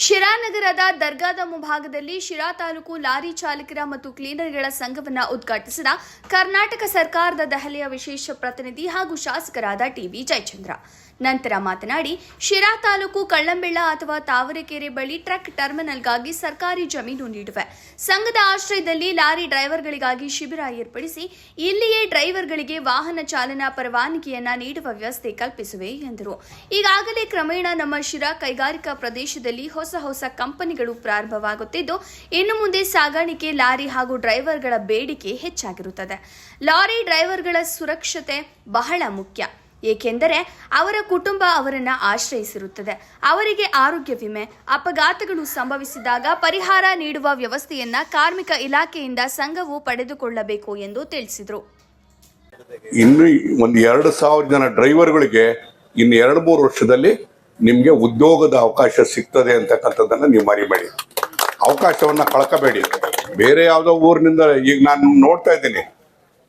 ಶಿರಾ ನಗರದ ದರ್ಗಾದ ಮುಂಭಾಗದಲ್ಲಿ ಶಿರಾ ತಾಲೂಕು ಲಾರಿ ಚಾಲಕರ ಮತ್ತು ಕ್ಲೀನರ್ಗಳ ಸಂಘವನ್ನು ಉದ್ಘಾಟಿಸಿದ ಕರ್ನಾಟಕ ಸರ್ಕಾರದ ದೆಹಲಿಯ ವಿಶೇಷ ಪ್ರತಿನಿಧಿ ಹಾಗೂ ಶಾಸಕರಾದ ಟಿಬಿ ಜಯಚಂದ್ರ ನಂತರ ಮಾತನಾಡಿ, ಶಿರಾ ತಾಲೂಕು ಕಳ್ಳಂಬೆಳ್ಳ ಅಥವಾ ತಾವರೆಕೆರೆ ಬಳಿ ಟ್ರಕ್ ಟರ್ಮಿನಲ್ಗಾಗಿ ಸರ್ಕಾರಿ ಜಮೀನು ನೀಡುವೆ. ಸಂಘದ ಆಶ್ರಯದಲ್ಲಿ ಲಾರಿ ಡ್ರೈವರ್ಗಳಿಗಾಗಿ ಶಿಬಿರ ಏರ್ಪಡಿಸಿ ಇಲ್ಲಿಯೇ ಡ್ರೈವರ್ಗಳಿಗೆ ವಾಹನ ಚಾಲನಾ ಪರವಾನಗಿಯನ್ನ ನೀಡುವ ವ್ಯವಸ್ಥೆ ಕಲ್ಪಿಸುವೆ ಎಂದರು. ಈಗಾಗಲೇ ಕ್ರಮೇಣ ನಮ್ಮ ಶಿರಾ ಕೈಗಾರಿಕಾ ಪ್ರದೇಶದಲ್ಲಿ ಹೊಸ ಕಂಪನಿಗಳು ಪ್ರಾರಂಭವಾಗುತ್ತಿದ್ದು, ಇನ್ನು ಮುಂದೆ ಸಾಗಾಣಿಕೆ ಲಾರಿ ಹಾಗೂ ಡ್ರೈವರ್ಗಳ ಬೇಡಿಕೆ ಹೆಚ್ಚಾಗಿರುತ್ತದೆ. ಲಾರಿ ಡ್ರೈವರ್ಗಳ ಸುರಕ್ಷತೆ ಬಹಳ ಮುಖ್ಯ, ಏಕೆಂದರೆ ಅವರ ಕುಟುಂಬ ಅವರನ್ನು ಆಶ್ರಯಿಸಿರುತ್ತದೆ. ಅವರಿಗೆ ಆರೋಗ್ಯ ವಿಮೆ, ಅಪಘಾತಗಳು ಸಂಭವಿಸಿದಾಗ ಪರಿಹಾರ ನೀಡುವ ವ್ಯವಸ್ಥೆಯನ್ನ ಕಾರ್ಮಿಕ ಇಲಾಖೆಯಿಂದ ಸಂಘವು ಪಡೆದುಕೊಳ್ಳಬೇಕು ಎಂದು ತಿಳಿಸಿದರು. ಇನ್ನು ಒಂದು 2,000 ಜನ ಡ್ರೈವರ್ಗಳಿಗೆ ಇನ್ನು 2-3 ವರ್ಷದಲ್ಲಿ ನಿಮಗೆ ಉದ್ಯೋಗದ ಅವಕಾಶ ಸಿಗ್ತದೆ ಅಂತಕ್ಕಂಥದ್ದನ್ನು ನೀವು ಮರಿಬೇಡಿ. ಅವಕಾಶವನ್ನು ಕಳ್ಕೋಬೇಡಿ. ಬೇರೆ ಯಾವುದೋ ಊರಿನಿಂದ ಈಗ ನಾನು ನೋಡ್ತಾ ಇದ್ದೀನಿ.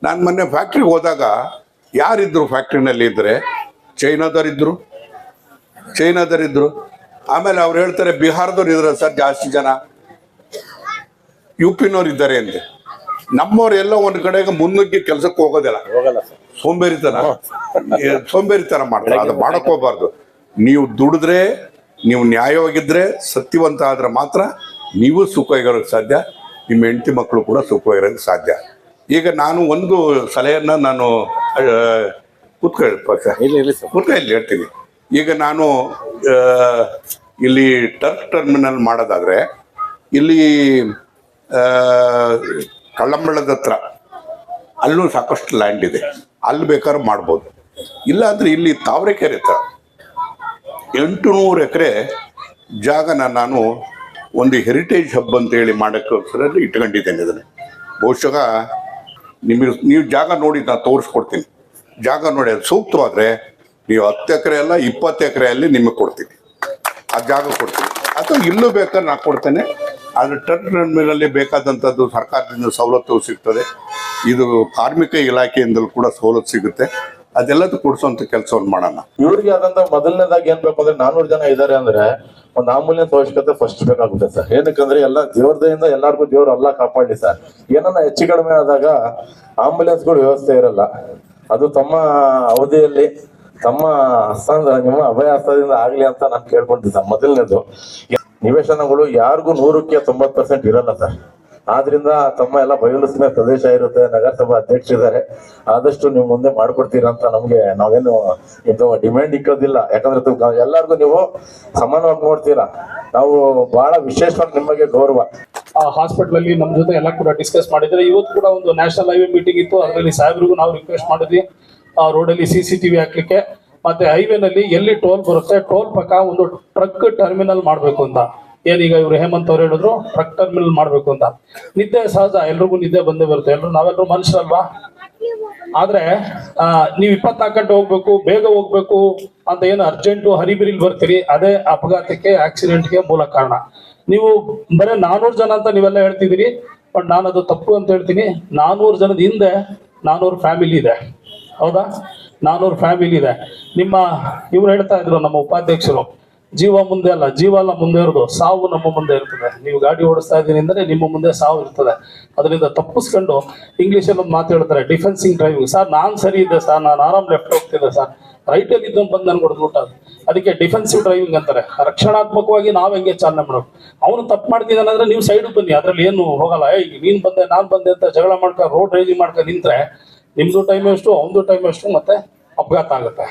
ನಾನು ಮೊನ್ನೆ ಫ್ಯಾಕ್ಟ್ರಿಗೆ ಹೋದಾಗ ಯಾರಿದ್ರು ಫ್ಯಾಕ್ಟ್ರಿನಲ್ಲಿ ಇದ್ದರೆ ಚೈನಾದವರಿದ್ದರು. ಆಮೇಲೆ ಅವ್ರು ಹೇಳ್ತಾರೆ ಬಿಹಾರದವ್ರು ಇದ್ದಾರೆ ಸರ್, ಜಾಸ್ತಿ ಜನ UP-ನವ್ರು ಇದ್ದಾರೆ ಅಂದೆ. ನಮ್ಮವರೆಲ್ಲ ಒಂದು ಕಡೆಗೆ ಮುನ್ನುಗ್ಗಿ ಕೆಲಸಕ್ಕೆ ಹೋಗೋದಿಲ್ಲ, ಸೋಂಬೇರಿತನ ಮಾಡ್ತಾರೆ. ಅದು ಮಾಡಕ್ ಹೋಗ್ಬಾರ್ದು. ನೀವು ದುಡಿದ್ರೆ, ನೀವು ನ್ಯಾಯವಾಗಿದ್ರೆ, ಸತ್ಯವಂತ ಆದ್ರೆ ಮಾತ್ರ ನೀವು ಸುಖವಾಗಿರೋಕ್ಕೆ ಸಾಧ್ಯ, ನಿಮ್ಮ ಹೆಂಡತಿ ಮಕ್ಕಳು ಕೂಡ ಸುಖವಾಗಿರೋಕ್ಕೆ ಸಾಧ್ಯ. ಈಗ ನಾನು ಒಂದು ಸಲಹೆಯನ್ನು ನಾನು ಕೂತ್ಕೊಳ್ಳಿ ಹೇಳ್ತೀನಿ. ಈಗ ನಾನು ಇಲ್ಲಿ ಟ್ರಕ್ ಟರ್ಮಿನಲ್ ಮಾಡೋದಾದರೆ ಇಲ್ಲಿ ಕಳ್ಳಂಬೆಳ್ಳದ ಹತ್ರ ಅಲ್ಲೂ ಸಾಕಷ್ಟು ಲ್ಯಾಂಡ್ ಇದೆ, ಅಲ್ಲಿ ಬೇಕಾದ್ರೂ ಮಾಡ್ಬೋದು. ಇಲ್ಲಾಂದರೆ ಇಲ್ಲಿ ತಾವರೆಕೆರೆ ಹತ್ರ 800 ಎಕರೆ ಜಾಗನ ನಾನು ಒಂದು ಹೆರಿಟೇಜ್ ಹಬ್ ಅಂತೇಳಿ ಮಾಡೋಕ್ಕೋಸ್ಕರ ಇಟ್ಕೊಂಡಿದ್ದೇನೆ. ಇದನ್ನು ಬಹುಶಃ ನೀವು ಜಾಗ ನೋಡಿ ನಾನು ತೋರಿಸ್ಕೊಡ್ತೀನಿ. ಜಾಗ ನೋಡಿ ಅದು ಸೂಕ್ತವಾದರೆ ನೀವು 10 ಎಕರೆ ಅಲ್ಲ 20 ಎಕರೆಯಲ್ಲಿ ನಿಮಗೆ ಕೊಡ್ತೀನಿ, ಆ ಜಾಗ ಕೊಡ್ತೀನಿ. ಅಥವಾ ಇಲ್ಲೂ ಬೇಕಾದ್ರೆ ನಾನು ಕೊಡ್ತೇನೆ. ಆದರೆ ಟ್ರಕ್ ಟರ್ಮಿನಲ್ಲೇ ಬೇಕಾದಂಥದ್ದು ಸರ್ಕಾರದಿಂದ ಸವಲತ್ತು ಸಿಗ್ತದೆ, ಇದು ಕಾರ್ಮಿಕ ಇಲಾಖೆಯಿಂದಲೂ ಕೂಡ ಸವಲತ್ತು ಸಿಗುತ್ತೆ. ಅದೆಲ್ಲದೂ ಕೊಡಿಸುವಂಥ ಕೆಲಸವನ್ನು ಮಾಡೋಣ. ಇವ್ರಿಗೆ ಆದಂತ ಮೊದಲನೇದಾಗಿ ಏನ್ ಬೇಕು ಅಂದ್ರೆ 400 ಜನ ಇದ್ದಾರೆ ಅಂದ್ರೆ ಒಂದು ಆಂಬುಲೆನ್ಸ್ ಅವಶ್ಯಕತೆ ಫಸ್ಟ್ ಬೇಕಾಗುತ್ತೆ ಸರ್. ಏನಕ್ಕಂದ್ರೆ ಎಲ್ಲ ದೇವ್ರದಿಂದ ಎಲ್ಲರಿಗೂ ದೇವ್ರು ಎಲ್ಲ ಕಾಪಾಡಲಿ ಸರ್. ಏನನ್ನ ಹೆಚ್ಚು ಕಡಿಮೆ ಆದಾಗ ಆಂಬುಲೆನ್ಸ್ಗಳು ವ್ಯವಸ್ಥೆ ಇರಲ್ಲ. ಅದು ತಮ್ಮ ಅವಧಿಯಲ್ಲಿ ತಮ್ಮ ನಿಮ್ಮ ಅಭಯ ಹಸ್ತದಿಂದ ಆಗ್ಲಿ ಅಂತ ನಾನು ಕೇಳ್ಕೊಂತೀನಿ ಸರ್. ಮೊದಲನೇದು ನಿವೇಶನಗಳು ಯಾರಿಗೂ 100ಕ್ಕೆ 90% ಇರಲ್ಲ ಸರ್. ಆದ್ರಿಂದ ತಮ್ಮ ಎಲ್ಲ ಬಯಲು ಪ್ರದೇಶ ಇರುತ್ತೆ, ನಗರಸಭಾ ಅಧ್ಯಕ್ಷರಿದ್ದಾರೆ, ಆದಷ್ಟು ನೀವು ಮುಂದೆ ಮಾಡ್ಕೊಡ್ತೀರಾ ಅಂತ ನಮ್ಗೆ ನಾವೇನು ಇದು ಡಿಮ್ಯಾಂಡ್ ಇಕ್ಕೋದಿಲ್ಲ. ಯಾಕಂದ್ರೆ ಎಲ್ಲರಿಗೂ ನೀವು ಸಮಾನವಾಗಿ ನೋಡ್ತೀರಾ. ನಾವು ಬಹಳ ವಿಶೇಷವಾಗಿ ನಿಮಗೆ ಗೌರವ. ಹಾಸ್ಪಿಟಲ್ ಅಲ್ಲಿ ನಮ್ಮ ಜೊತೆ ಎಲ್ಲ ಕೂಡ ಡಿಸ್ಕಸ್ ಮಾಡಿದ್ರೆ, ಇವತ್ತು ಕೂಡ ಒಂದು ನ್ಯಾಷನಲ್ ಹೈವೇ ಮೀಟಿಂಗ್ ಇತ್ತು. ಅದರಲ್ಲಿ ಸಾಹೇಬ್ರಿಗೂ ನಾವು ರಿಕ್ವೆಸ್ಟ್ ಮಾಡಿದ್ವಿ ರೋಡಲ್ಲಿ CCTV ಹಾಕ್ಲಿಕ್ಕೆ, ಮತ್ತೆ ಹೈವೇನಲ್ಲಿ ಎಲ್ಲಿ ಟೋಲ್ ಬರುತ್ತೆ ಟೋಲ್ ಪಕ್ಕ ಒಂದು ಟ್ರಕ್ ಟರ್ಮಿನಲ್ ಮಾಡ್ಬೇಕು ಅಂತ. ಏನೀಗ ಇವ್ರು ಹೇಮಂತ್ ಅವ್ರು ಹೇಳಿದ್ರು ಟ್ರಕ್ ಟರ್ಮಿನಲ್ ಮಾಡ್ಬೇಕು ಅಂತ. ನಿದ್ದೆ ಸಹಜ, ಎಲ್ರಿಗೂ ನಿದ್ದೆ ಬಂದೇ ಬರುತ್ತೆ, ನಾವೆಲ್ಲರೂ ಮನುಷ್ಯರಲ್ವಾ. ಆದ್ರೆ ನೀವು 24 ಗಂಟೆ ಹೋಗ್ಬೇಕು, ಬೇಗ ಹೋಗ್ಬೇಕು ಅಂತ ಏನು ಅರ್ಜೆಂಟು ಹರಿಬಿರಿಲ್ ಬರ್ತೀರಿ, ಅದೇ ಅಪಘಾತಕ್ಕೆ ಆಕ್ಸಿಡೆಂಟ್ಗೆ ಮೂಲ ಕಾರಣ. ನೀವು ಬರೀ 400 ಜನ ಅಂತ ನೀವೆಲ್ಲ ಹೇಳ್ತಿದ್ದೀರಿ, ಬಟ್ ನಾನು ಅದು ತಪ್ಪು ಅಂತ ಹೇಳ್ತೀನಿ. 400 ಜನದ ಹಿಂದೆ 400 ಫ್ಯಾಮಿಲಿ ಇದೆ. ಹೌದಾ? 400 ಫ್ಯಾಮಿಲಿ ಇದೆ. ನಿಮ್ಮ ಇವ್ರು ಹೇಳ್ತಾ ಇದ್ರು ನಮ್ಮ ಉಪಾಧ್ಯಕ್ಷರು, ಜೀವ ಮುಂದೆ ಅಲ್ಲ, ಜೀವ ಅಲ್ಲ ಮುಂದೆ ಇರೋದು, ಸಾವು ನಮ್ಮ ಮುಂದೆ ಇರ್ತದೆ. ನೀವು ಗಾಡಿ ಓಡಿಸ್ತಾ ಇದ್ದೀನಿ ಅಂದ್ರೆ ನಿಮ್ಮ ಮುಂದೆ ಸಾವು ಇರ್ತದೆ. ಅದರಿಂದ ತಪ್ಪಿಸ್ಕೊಂಡು ಇಂಗ್ಲೀಷಲ್ಲಿ ಒಂದು ಮಾತು ಹೇಳ್ತಾರೆ, ಡಿಫೆನ್ಸಿಂಗ್ ಡ್ರೈವಿಂಗ್. ಸರ್ ನಾನು ಸರಿ ಇದ್ದೆ ಸರ್, ನಾನು ಆರಾಮ್ ಲೆಫ್ಟ್ ಹೋಗ್ತಿದ್ದೆ ಸರ್, ರೈಟಲ್ಲಿ ಇದ್ದೊಂದು ಬಂದು ನನ್ಗೆ ಹೊಡೆದ್ಬಿಟ್ಟ. ಅದಕ್ಕೆ ಡಿಫೆನ್ಸಿವ್ ಡ್ರೈವಿಂಗ್ ಅಂತಾರೆ. ರಕ್ಷಣಾತ್ಮಕವಾಗಿ ನಾವು ಹೆಂಗೆ ಚಾಲನೆ ಮಾಡೋದು. ಅವನು ತಪ್ಪು ಮಾಡ್ತಿದ್ದಾನೆ ಅಂದ್ರೆ ನೀವು ಸೈಡ್ ಬನ್ನಿ, ಅದ್ರಲ್ಲಿ ಏನು ಹೋಗಲ್ಲ. ನೀನ್ ಬಂದೆ ನಾನು ಬಂದೆ ಅಂತ ಜಗಳ ಮಾಡ್ಕೊಂಡು ರೋಡ್ ರೈಜಿಂಗ್ ಮಾಡ್ಕೊಂಡು ನಿಂತ್ರೆ ನಿಮ್ದು ಟೈಮ್ ಎಷ್ಟು, ಅವನದು ಟೈಮ್ ಎಷ್ಟು, ಮತ್ತೆ ಅಪಘಾತ ಆಗುತ್ತೆ.